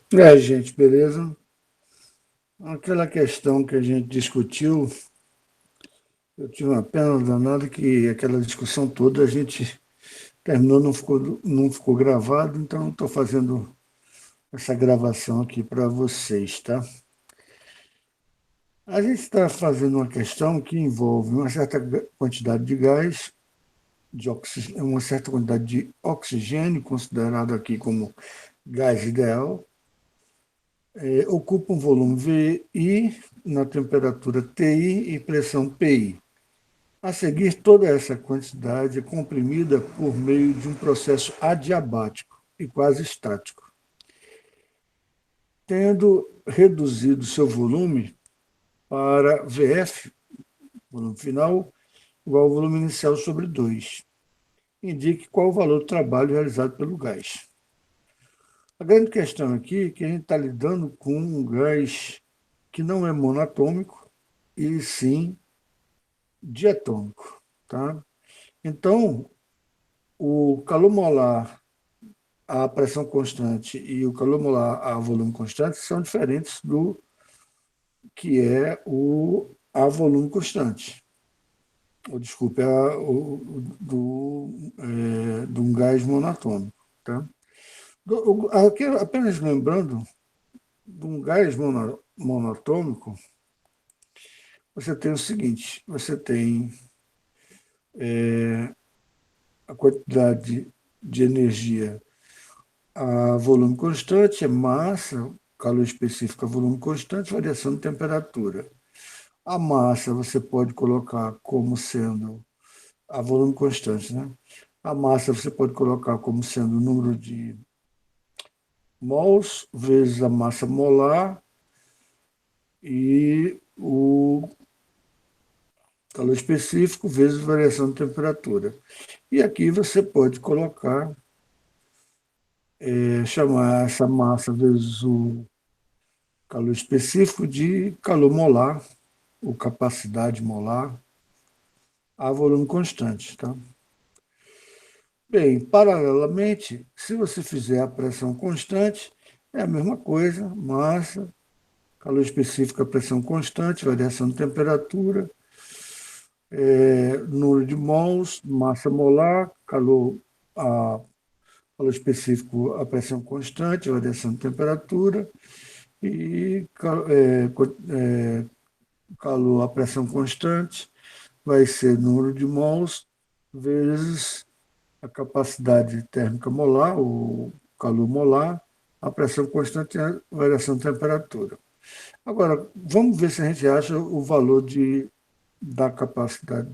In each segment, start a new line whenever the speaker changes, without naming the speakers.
E aí, gente, beleza? Aquela questão que a gente discutiu, eu tive uma pena danada que aquela discussão toda a gente terminou, não ficou gravado, então estou fazendo essa gravação aqui para vocês, tá? A gente está fazendo uma questão que envolve uma certa quantidade de gás, uma certa quantidade de oxigênio, considerado aqui como gás ideal, ocupa um volume VI na temperatura TI e pressão PI. A seguir, toda essa quantidade é comprimida por meio de um processo adiabático e quase estático, tendo reduzido seu volume para VF, volume final, igual ao volume inicial sobre 2. Indique qual o valor do trabalho realizado pelo gás. A grande questão aqui é que a gente está lidando com um gás que não é monatômico, e sim diatômico. Tá? Então, o calor molar a pressão constante e o calor molar a volume constante são diferentes do que é o a volume constante. Ou, desculpe, de um gás monatômico. Tá? Aqui, apenas lembrando, de um gás monatômico, você tem o seguinte: você tem a quantidade de energia a volume constante, é massa, calor específico a volume constante, variação de temperatura. A massa você pode colocar como sendo a volume constante, né? A massa você pode colocar como sendo o número de mols vezes a massa molar e o calor específico vezes variação de temperatura. E aqui você pode colocar, chamar essa massa vezes o calor específico de calor molar, ou capacidade molar, a volume constante. Tá? Bem, paralelamente, se você fizer a pressão constante, é a mesma coisa, massa, calor específico, a pressão constante, variação de temperatura, número de mols, massa molar, calor específico, a pressão constante, variação de temperatura, e calor, a pressão constante, vai ser número de mols vezes a capacidade térmica molar, o calor molar, a pressão constante e a variação de temperatura. Agora, vamos ver se a gente acha o valor da capacidade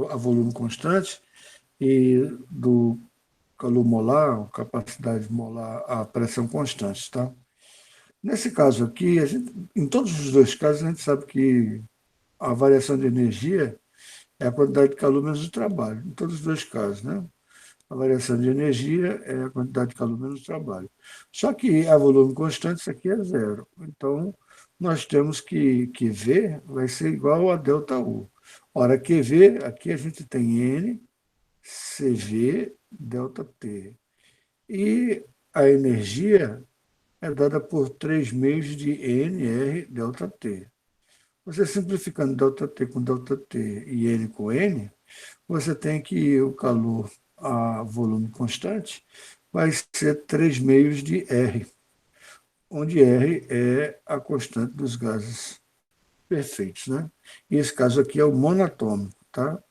a volume constante e do calor molar, capacidade molar, a pressão constante. Tá? Nesse caso aqui, em todos os dois casos, a gente sabe que a variação de energia é a quantidade de calor menos o trabalho, em todos os dois casos. Né? A variação de energia é a quantidade de calor menos trabalho. Só que a volume constante, isso aqui é zero. Então, nós temos que V vai ser igual a ΔU. Ora, QV, aqui a gente tem N, CV, ΔT. E a energia é dada por 3 meios de NR ΔT. Você simplificando ΔT com ΔT e N com N, você tem que o calor a volume constante vai ser 3 meios de R, onde R é a constante dos gases perfeitos. Né? E esse caso aqui é o monatômico. Tá?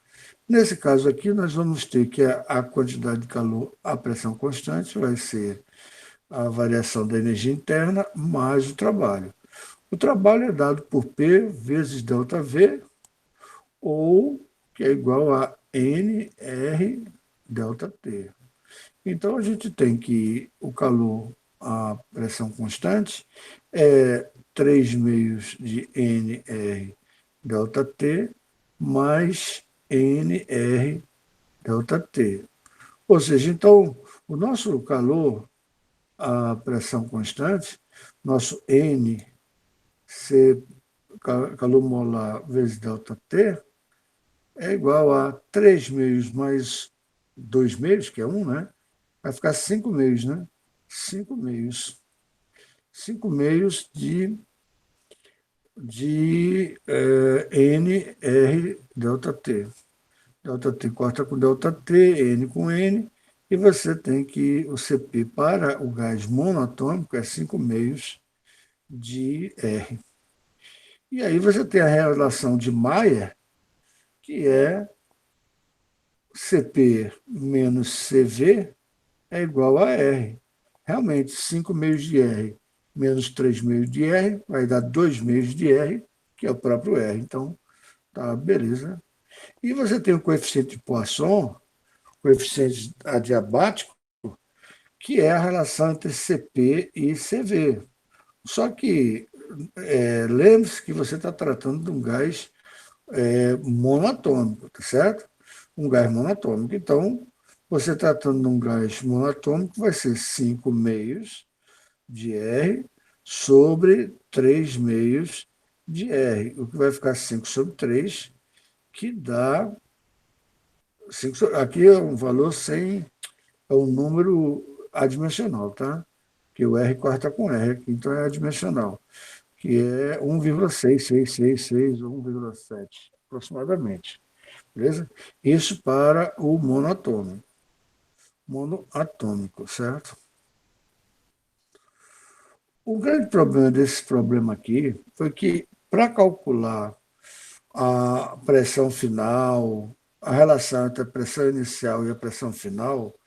Nesse caso aqui, nós vamos ter que a quantidade de calor a pressão constante vai ser a variação da energia interna mais o trabalho. O trabalho é dado por P vezes ΔV, ou que é igual a NR ΔT. Então, a gente tem que o calor, a pressão constante, é 3 meios de NR ΔT mais NR ΔT. Ou seja, então, o nosso calor, a pressão constante, nosso N, C, calor molar vezes ΔT, é igual a 3 meios mais 2 meios, que é um, né? Vai ficar 5 meios, né? 5 meios 5 meios de NR delta T. Delta T corta com delta T, N com N, e você tem que o CP para o gás monoatômico é 5 meios de R. E aí você tem a relação de Mayer, que é CP menos CV é igual a R. Realmente, 5 meios de R menos 3 meios de R vai dar 2 meios de R, que é o próprio R. Então, tá, beleza. E você tem o coeficiente de Poisson, coeficiente adiabático, que é a relação entre CP e CV. Só que lembre-se que você está tratando de um gás monatômico, tá certo? Um gás monatômico. Então, você tratando de um gás monatômico, vai ser 5 meios de R sobre 3 meios de R, o que vai ficar 5 sobre 3, que dá 5 aqui é um valor sem, é um número adimensional, tá? Que o R corta com R, aqui, então é adimensional, que é 1,6666 ou 1,7 aproximadamente. Beleza? Isso para o monoatômico, certo? O grande problema desse problema aqui foi que, para calcular a pressão final, a relação entre a pressão inicial e a pressão final,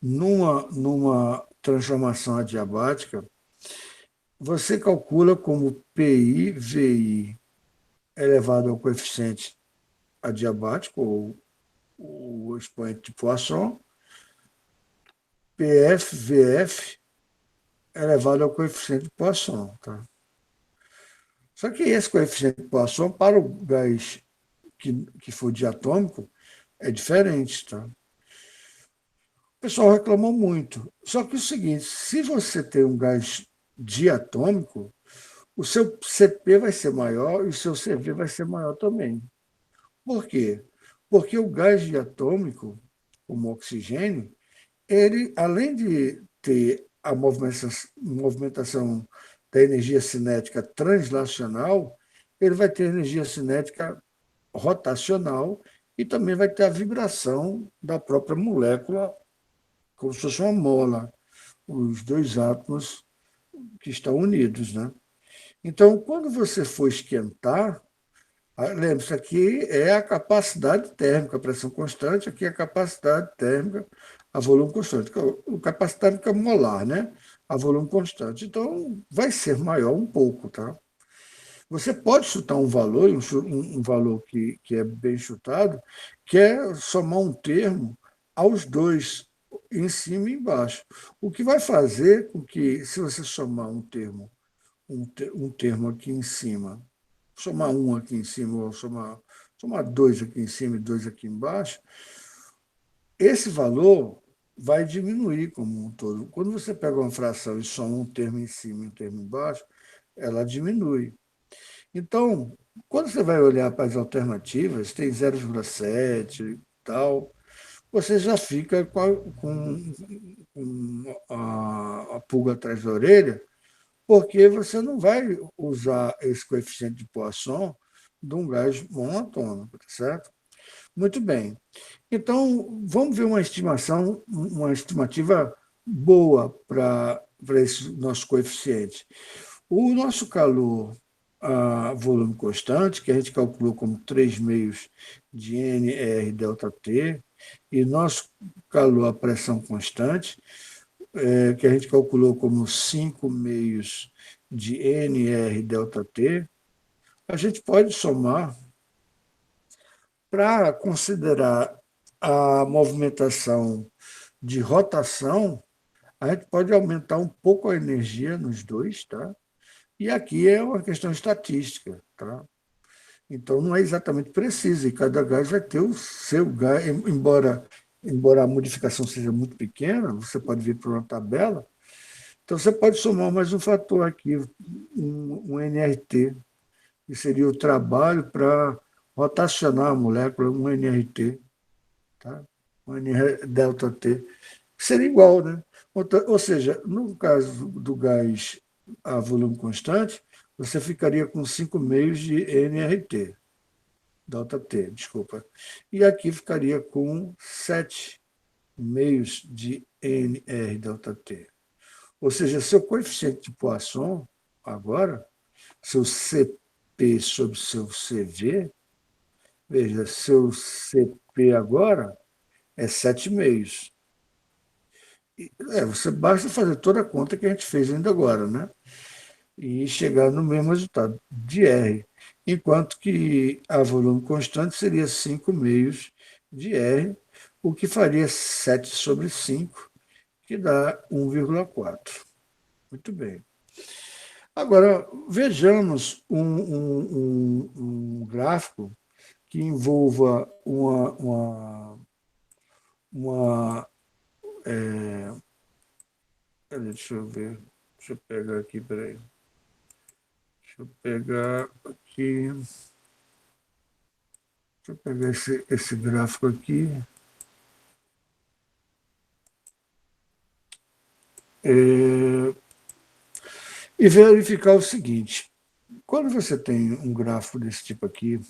numa transformação adiabática, você calcula como PI, VI elevado ao coeficiente adiabático, ou o expoente de Poisson, PF, VF elevado ao coeficiente de Poisson. Tá? Só que esse coeficiente de Poisson, para o gás que for diatômico, é diferente. Tá? O pessoal reclamou muito. Só que é o seguinte, se você tem um gás diatômico, o seu CP vai ser maior e o seu CV vai ser maior também. Por quê? Porque o gás diatômico, como o oxigênio, ele, além de ter a movimentação da energia cinética translacional, ele vai ter energia cinética rotacional e também vai ter a vibração da própria molécula, como se fosse uma mola, os dois átomos que estão unidos. Né? Então, quando você for esquentar, lembre-se, aqui é a capacidade térmica, a pressão constante, aqui é a capacidade térmica a volume constante. A capacidade térmica molar, né? A volume constante. Então, vai ser maior um pouco, tá? Você pode chutar um valor, um valor que é bem chutado, que é somar um termo aos dois, em cima e embaixo. O que vai fazer com que, se você somar um termo aqui em cima, somar um aqui em cima, ou somar dois aqui em cima e dois aqui embaixo, esse valor vai diminuir como um todo. Quando você pega uma fração e soma um termo em cima e um termo embaixo, ela diminui. Então, quando você vai olhar para as alternativas, tem 0,7 e tal, você já fica com a pulga atrás da orelha, porque você não vai usar esse coeficiente de Poisson de um gás monatômico, tá certo? Muito bem. Então, vamos ver uma estimativa boa para esse nosso coeficiente. O nosso calor a volume constante, que a gente calculou como 3 meios de NR delta T, e nosso calor a pressão constante, que a gente calculou como 5 meios de NR delta T, a gente pode somar para considerar a movimentação de rotação, a gente pode aumentar um pouco a energia nos dois, tá? E aqui é uma questão estatística, tá? Então não é exatamente preciso, e cada gás vai ter o seu gás, embora a modificação seja muito pequena, você pode vir para uma tabela, então você pode somar mais um fator aqui, um NRT, que seria o trabalho para rotacionar a molécula, um NRT, tá? Um NR delta T, que seria igual, né? Ou seja, no caso do gás a volume constante, você ficaria com 5 meios de nRT, delta T, desculpa. E aqui ficaria com 7 meios de NR delta T. Ou seja, seu coeficiente de Poisson, agora, seu CP sobre seu CV, veja, seu CP agora é 7 meios. Você basta fazer toda a conta que a gente fez ainda agora, né? E chegar no mesmo resultado, de R. Enquanto que a volume constante seria 5 meios de R, o que faria 7 sobre 5, que dá 1,4. Muito bem. Agora, vejamos um gráfico que envolva uma deixa eu ver, deixa eu pegar aqui, peraí. Deixa eu pegar aqui. Deixa eu pegar esse gráfico aqui. E verificar o seguinte: quando você tem um gráfico desse tipo aqui,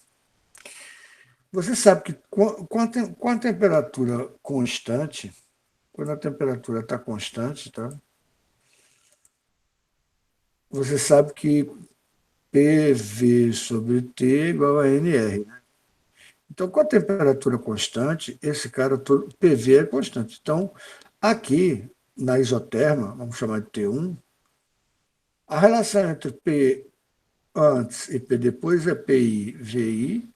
você sabe que com a temperatura constante, quando a temperatura está constante, tá? Você sabe que PV sobre T é igual a NR. Né? Então, com a temperatura constante, esse cara todo, PV é constante. Então, aqui, na isoterma, vamos chamar de T1, a relação entre P antes e P depois é PI, VI,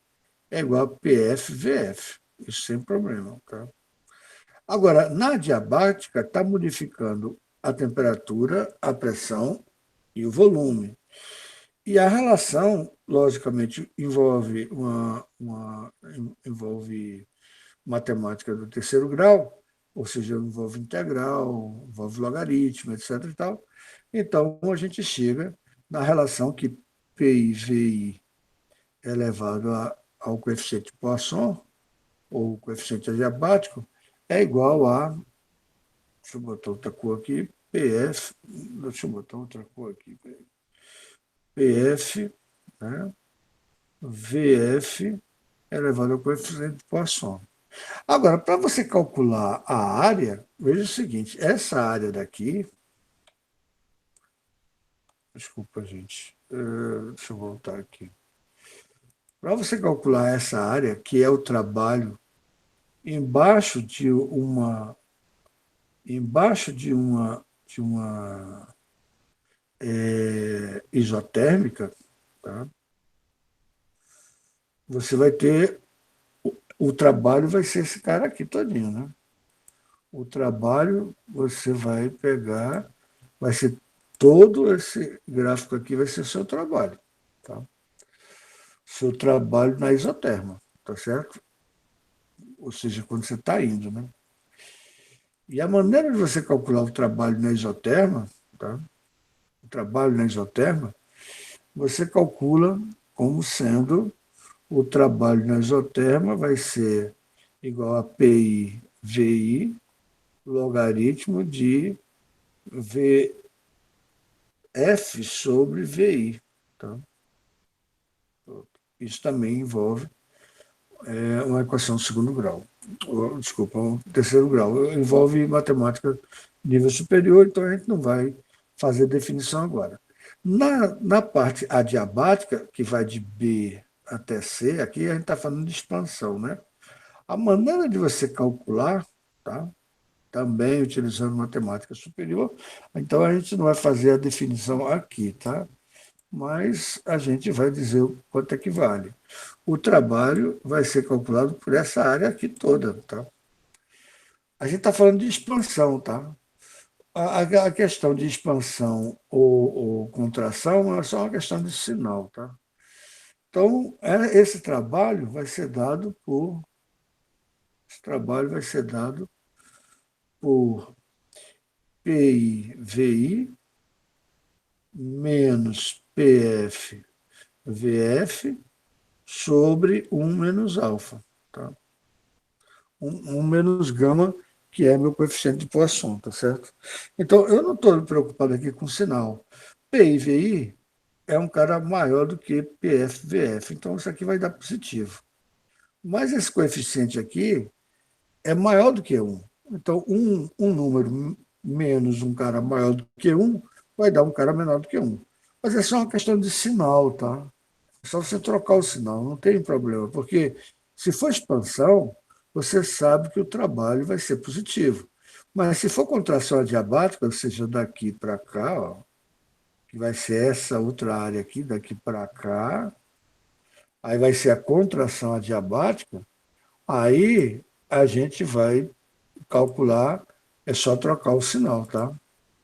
é igual a PF, VF. Isso sem problema. Tá? Agora, na adiabática, está modificando a temperatura, a pressão e o volume. E a relação, logicamente, envolve matemática do terceiro grau, ou seja, envolve integral, envolve logaritmo, etc. E tal. Então, a gente chega na relação que PI, VI é elevado ao coeficiente de Poisson, ou coeficiente adiabático, é igual a, deixa eu botar outra cor aqui, PF, deixa eu botar outra cor aqui, PF, né, VF elevado ao coeficiente de Poisson. Agora, para você calcular a área, veja o seguinte, essa área daqui, desculpa, gente, deixa eu voltar aqui. Para você calcular essa área, que é o trabalho embaixo de uma isotérmica, tá? Você vai ter o trabalho vai ser esse cara aqui todinho, né? O trabalho você vai pegar, vai ser todo esse gráfico aqui vai ser seu trabalho, tá? Seu trabalho na isoterma, tá certo? Ou seja, quando você está indo, né? E a maneira de você calcular o trabalho na isoterma, tá? O trabalho na isoterma, você calcula como sendo o trabalho na isoterma vai ser igual a PI, VI, logaritmo de VF sobre VI. Tá? Isso também envolve uma equação de segundo grau. Desculpa, um terceiro grau. Envolve matemática nível superior, então a gente não vai fazer definição agora. Na parte adiabática, que vai de B até C, aqui a gente está falando de expansão, né? A maneira de você calcular, tá? Também utilizando matemática superior, então a gente não vai fazer a definição aqui, tá? Mas a gente vai dizer o quanto é que vale. O trabalho vai ser calculado por essa área aqui toda, tá? A gente está falando de expansão, tá? A questão de expansão ou contração é só uma questão de sinal, tá? Então, esse trabalho vai ser dado por PI, VI menos PF, VF sobre 1 menos alfa. Tá? 1 menos gama, que é meu coeficiente de Poisson, tá certo? Então, eu não estou preocupado aqui com sinal. PI-VI é um cara maior do que PF-VF, então isso aqui vai dar positivo. Mas esse coeficiente aqui é maior do que 1. Então, um número menos um cara maior do que 1 vai dar um cara menor do que 1. Mas é só uma questão de sinal, tá? É só você trocar o sinal, não tem problema, porque se for expansão, você sabe que o trabalho vai ser positivo. Mas se for contração adiabática, ou seja, daqui para cá, ó, que vai ser essa outra área aqui, daqui para cá, aí vai ser a contração adiabática, aí a gente vai calcular, é só trocar o sinal, tá?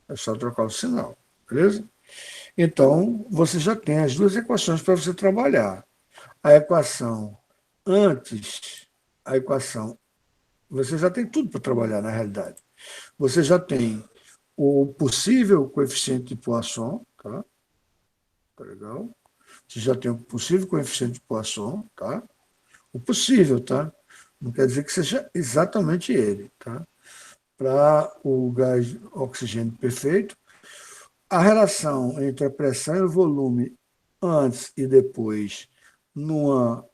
É só trocar o sinal, beleza? Então, você já tem as duas equações para você trabalhar. A equação antes, a equação, você já tem tudo para trabalhar na realidade. Você já tem o possível coeficiente de Poisson, tá? Tá legal? Você já tem o possível coeficiente de Poisson, tá? O possível, tá? Não quer dizer que seja exatamente ele, tá? Para o gás oxigênio perfeito, a relação entre a pressão e o volume antes e depois numa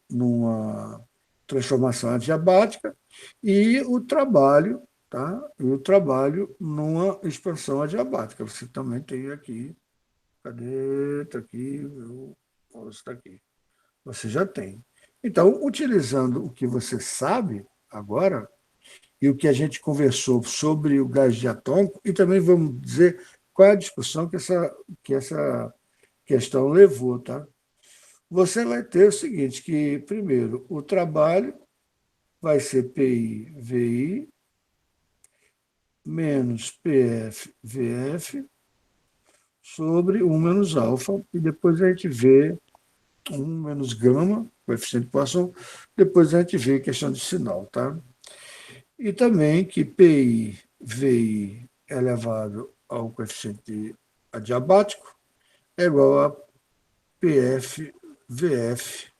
transformação adiabática e o trabalho, tá? E o trabalho numa expansão adiabática. Você também tem aqui, cadê? Está aqui, está aqui. Você já tem. Então, utilizando o que você sabe agora, e o que a gente conversou sobre o gás diatômico, e também vamos dizer qual é a discussão que essa questão levou. Tá? Você vai ter o seguinte, que, primeiro, o trabalho vai ser PI-VI menos PF-VF sobre 1 menos alfa, e depois a gente vê 1 menos gama, coeficiente de Poisson, depois a gente vê a questão de sinal. Tá? E também que PI, VI elevado ao coeficiente adiabático é igual a PF, VF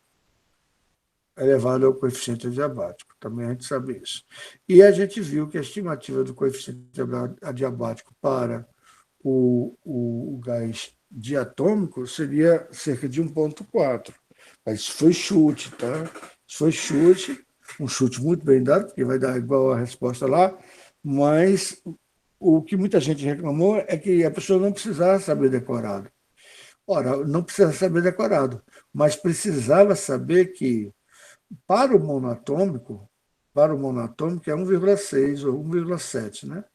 elevado ao coeficiente adiabático. Também a gente sabe isso. E a gente viu que a estimativa do coeficiente adiabático para o gás diatômico seria cerca de 1,4. Mas isso foi chute, tá? Isso foi chute, um chute muito bem dado, porque vai dar igual a resposta lá, mas o que muita gente reclamou é que a pessoa não precisava saber decorado. Ora, não precisa saber decorado, mas precisava saber que para o monatômico é 1,6 ou 1,7, né?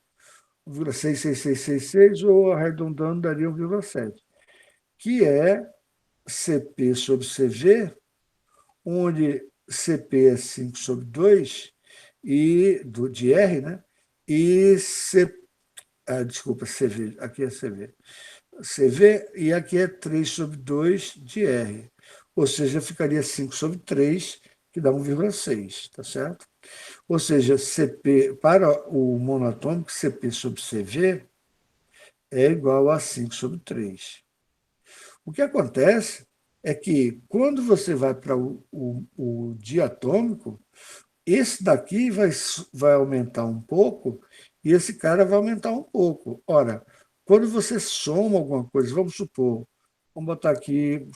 1,66666 ou arredondando daria 1,7, que é CP sobre CV, onde CP é 5 sobre 2 e de R, né? E desculpa, CV, aqui é CV. CV e aqui é 3 sobre 2 de R. Ou seja, ficaria 5 sobre 3, que dá 1,6, tá certo? Ou seja, CP, para o monatômico, CP sobre CV é igual a 5 sobre 3. O que acontece é que, quando você vai para o diatômico, esse daqui vai aumentar um pouco e esse cara vai aumentar um pouco. Ora, quando você soma alguma coisa, vamos supor, vamos botar aqui,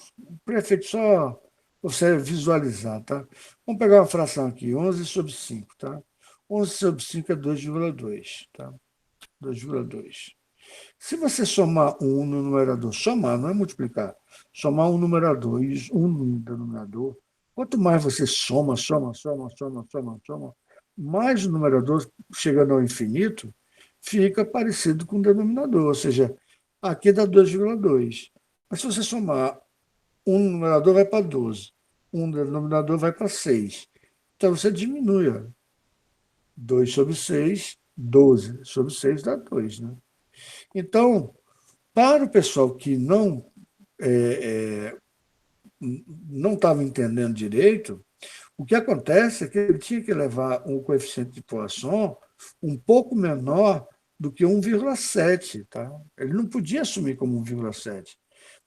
prefeito, só você visualizar, tá? Vamos pegar uma fração aqui, 11 sobre 5, tá? 11 sobre 5 é 2,2, tá? 2,2. Se você somar um no numerador, somar, não é multiplicar, somar um numerador e um no denominador, quanto mais você soma, mais o numerador, chegando ao infinito, fica parecido com o denominador, ou seja, aqui dá 2,2. Mas se você somar, um numerador vai para 12, um denominador vai para 6. Então você diminui, ó. 2 sobre 6, 12 sobre 6 dá 2, né? Então, para o pessoal que não estava entendendo direito, o que acontece é que ele tinha que levar um coeficiente de Poisson um pouco menor do que 1,7. Tá? Ele não podia assumir como 1,7.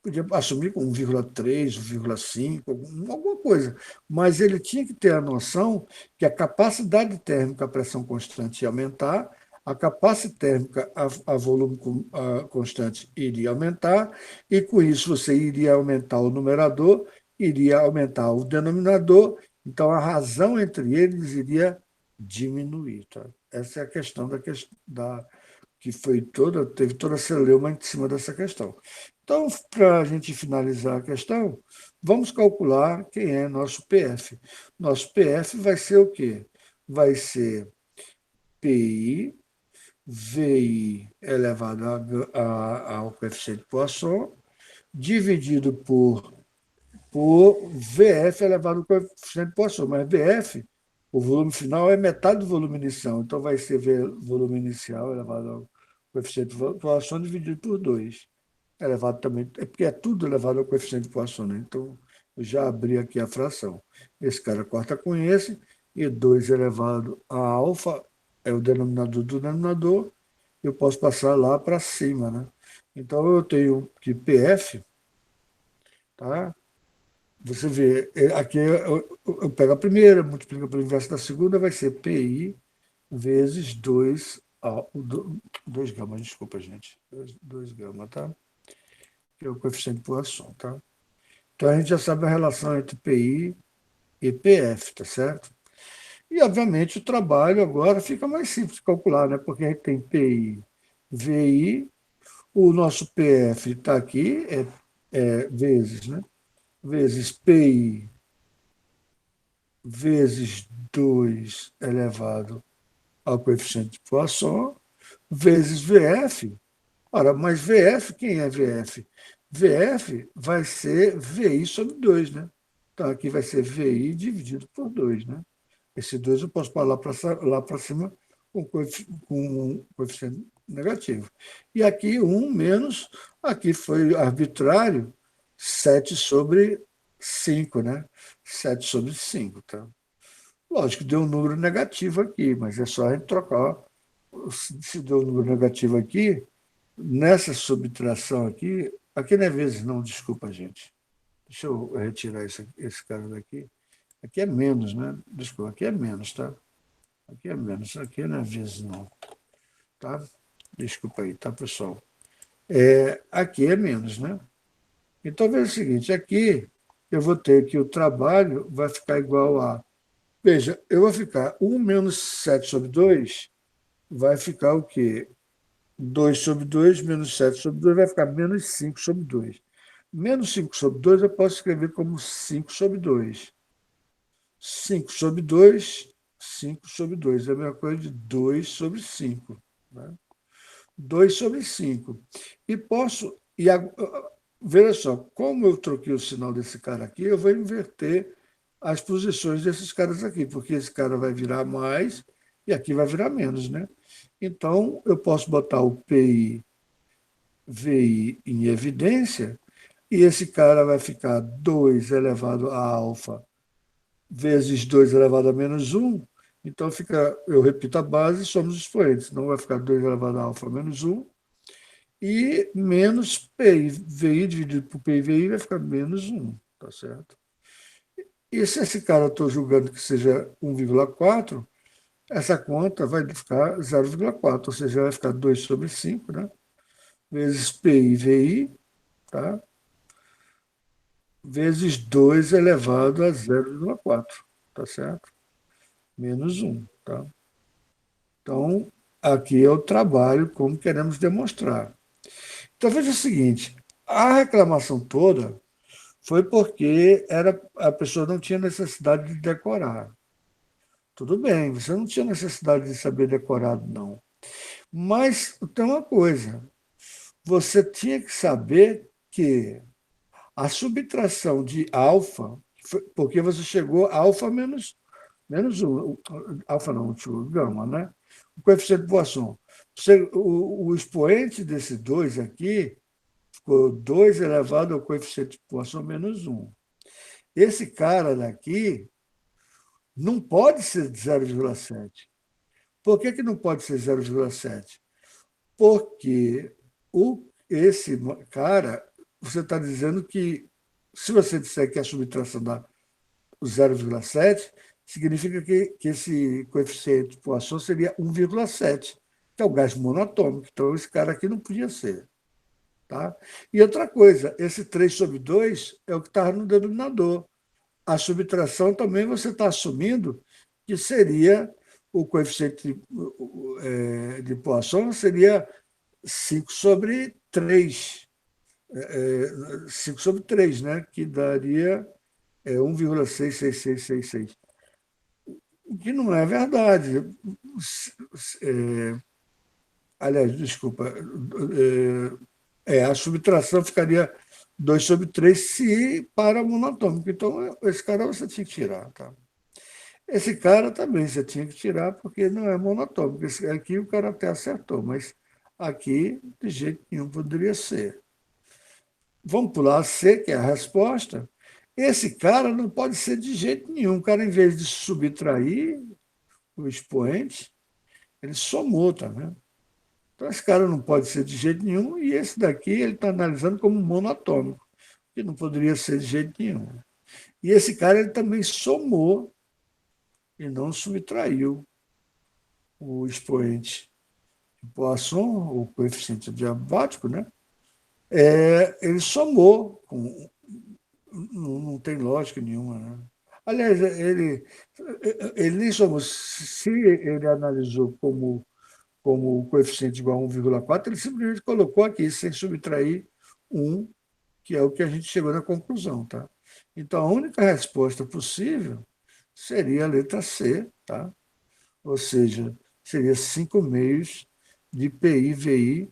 Podia assumir como 1,3, 1,5, alguma coisa. Mas ele tinha que ter a noção que a capacidade térmica, a pressão constante ia aumentar, a capacidade térmica a volume constante iria aumentar, e com isso você iria aumentar o numerador, iria aumentar o denominador, então a razão entre eles iria diminuir. Tá? Essa é a questão que teve toda a celeuma em cima dessa questão. Então, para a gente finalizar a questão, vamos calcular quem é nosso PF. Nosso PF vai ser o quê? Vai ser PI, VI elevado ao coeficiente de Poisson, dividido por VF elevado ao coeficiente de Poisson. Mas VF, o volume final, é metade do volume inicial. Então, vai ser volume inicial elevado ao coeficiente de Poisson dividido por 2. Elevado também, é porque é tudo elevado ao coeficiente de Poisson, né? Então, eu já abri aqui a fração. Esse cara corta com esse, e 2 elevado a alfa é o denominador do denominador, eu posso passar lá para cima, né? Então, eu tenho que PF, tá? Você vê, aqui eu pego a primeira, multiplico pelo inverso da segunda, vai ser PI vezes 2 gama, desculpa, gente. 2 gama, tá? Que é o coeficiente de Poisson, tá? Então, a gente já sabe a relação entre PI e PF, tá certo? E, obviamente, o trabalho agora fica mais simples de calcular, né? Porque a gente tem PI, VI, o nosso PF está aqui, vezes, né? Vezes PI vezes 2 elevado ao coeficiente de Poisson, vezes VF. Ora, mas VF, quem é VF? VF vai ser VI sobre 2, né? Então, aqui vai ser VI dividido por 2, né? Esse 2 eu posso falar lá para cima com um coeficiente negativo. E aqui 1 menos, aqui foi arbitrário, 7 sobre 5, né? 7 sobre 5, tá? Lógico, deu um número negativo aqui, mas é só a gente trocar. Se deu um número negativo aqui, nessa subtração aqui não é vezes não, desculpa, gente. Deixa eu retirar esse cara daqui. Aqui é menos, né? Desculpa, aqui é menos, tá? Aqui é menos, aqui não é vezes não, tá? Desculpa aí, tá, pessoal? Aqui é menos, né? Então, veja o seguinte, aqui eu vou ter que o trabalho vai ficar igual a... Veja, eu vou ficar 1 menos 7 sobre 2, vai ficar o quê? 2 sobre 2 menos 7 sobre 2 vai ficar menos 5 sobre 2. Menos 5 sobre 2 eu posso escrever como 5 sobre 2. 5 sobre 2, 5 sobre 2. É a mesma coisa de 2 sobre 5. Né? 2 sobre 5. E posso. Veja só, como eu troquei o sinal desse cara aqui, eu vou inverter as posições desses caras aqui, porque esse cara vai virar mais e aqui vai virar menos, né? Então, eu posso botar o PI, VI em evidência, e esse cara vai ficar 2 elevado a alfa vezes 2 elevado a menos 1. Então, eu repito a base e somos expoentes. Então, vai ficar 2 elevado a alfa menos 1 e menos PI, VI dividido por PI, VI vai ficar menos 1, tá certo? E se esse cara eu estou julgando que seja 1,4, essa conta vai ficar 0,4, ou seja, vai ficar 2 sobre 5, né? Vezes PI, VI, tá? Vezes 2 elevado a 0,4, tá certo? Menos 1, tá? Então, aqui é o trabalho como queremos demonstrar. Então, veja o seguinte, a reclamação toda foi porque a pessoa não tinha necessidade de decorar. Tudo bem, você não tinha necessidade de saber decorado, não. Mas tem uma coisa, você tinha que saber que a subtração de alfa, porque você chegou a alfa menos 1, alfa não, gama, né? O coeficiente de Poisson. O expoente desse 2 aqui ficou 2 elevado ao coeficiente de Poisson menos 1. Esse cara daqui não pode ser de 0,7. Por que não pode ser 0,7? Porque esse cara, você está dizendo que, se você disser que a subtração dá 0,7, significa que esse coeficiente de Poisson seria 1,7. que é o gás monatômico. Então, esse cara aqui não podia ser. Tá? E outra coisa, esse 3 sobre 2 é o que estava no denominador. A subtração também você está assumindo que seria o coeficiente de Poisson seria 5 sobre 3. 5 sobre 3, né? Que daria 1,66666. O que não é verdade. Aliás, desculpa. A subtração ficaria 2 sobre 3 se para monatômico. Então, esse cara você tinha que tirar. Tá? Esse cara também você tinha que tirar, porque não é monatômico. Esse aqui o cara até acertou, mas aqui de jeito nenhum poderia ser. Vamos pular a C, que é a resposta. Esse cara não pode ser de jeito nenhum. O cara, em vez de subtrair o expoente, ele somou, tá vendo? Então, esse cara não pode ser de jeito nenhum, e esse daqui ele está analisando como monatômico, que não poderia ser de jeito nenhum. E esse cara ele também somou e não subtraiu o expoente de Poisson, o coeficiente diabático, né? Ele somou, não tem lógica nenhuma. Né? Aliás, ele nem somou. Se ele analisou como o coeficiente igual a 1,4, ele simplesmente colocou aqui, sem subtrair 1, que é o que a gente chegou na conclusão. Tá? Então, a única resposta possível seria a letra C, tá? Ou seja, seria 5 meios de PI-VI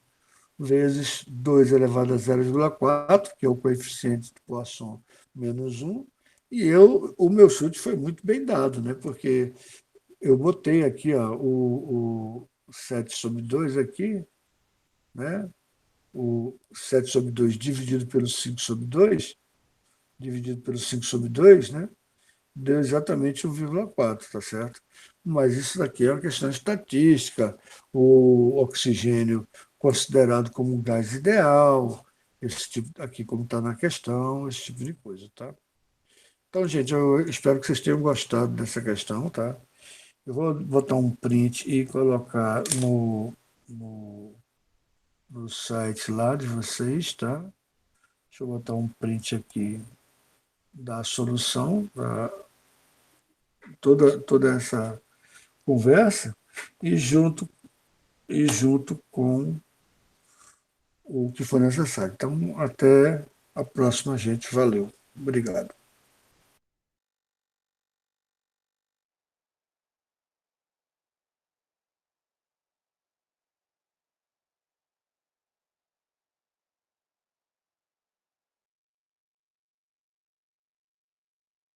vezes 2 elevado a 0,4, que é o coeficiente de Poisson menos 1, e o meu chute foi muito bem dado, né? Porque eu botei aqui o 7 sobre 2 aqui, né? O 7 sobre 2 dividido pelo 5 sobre 2, dividido pelo 5 sobre 2, né? Deu exatamente 1,4, tá certo? Mas isso daqui é uma questão estatística. O oxigênio considerado como um gás ideal, esse tipo aqui como está na questão, esse tipo de coisa, tá? Então, gente, eu espero que vocês tenham gostado dessa questão, tá? Eu vou botar um print e colocar no, no site lá de vocês, tá? Deixa eu botar um print aqui da solução para toda essa conversa e junto com o que for necessário. Então, até a próxima, gente. Valeu. Obrigado.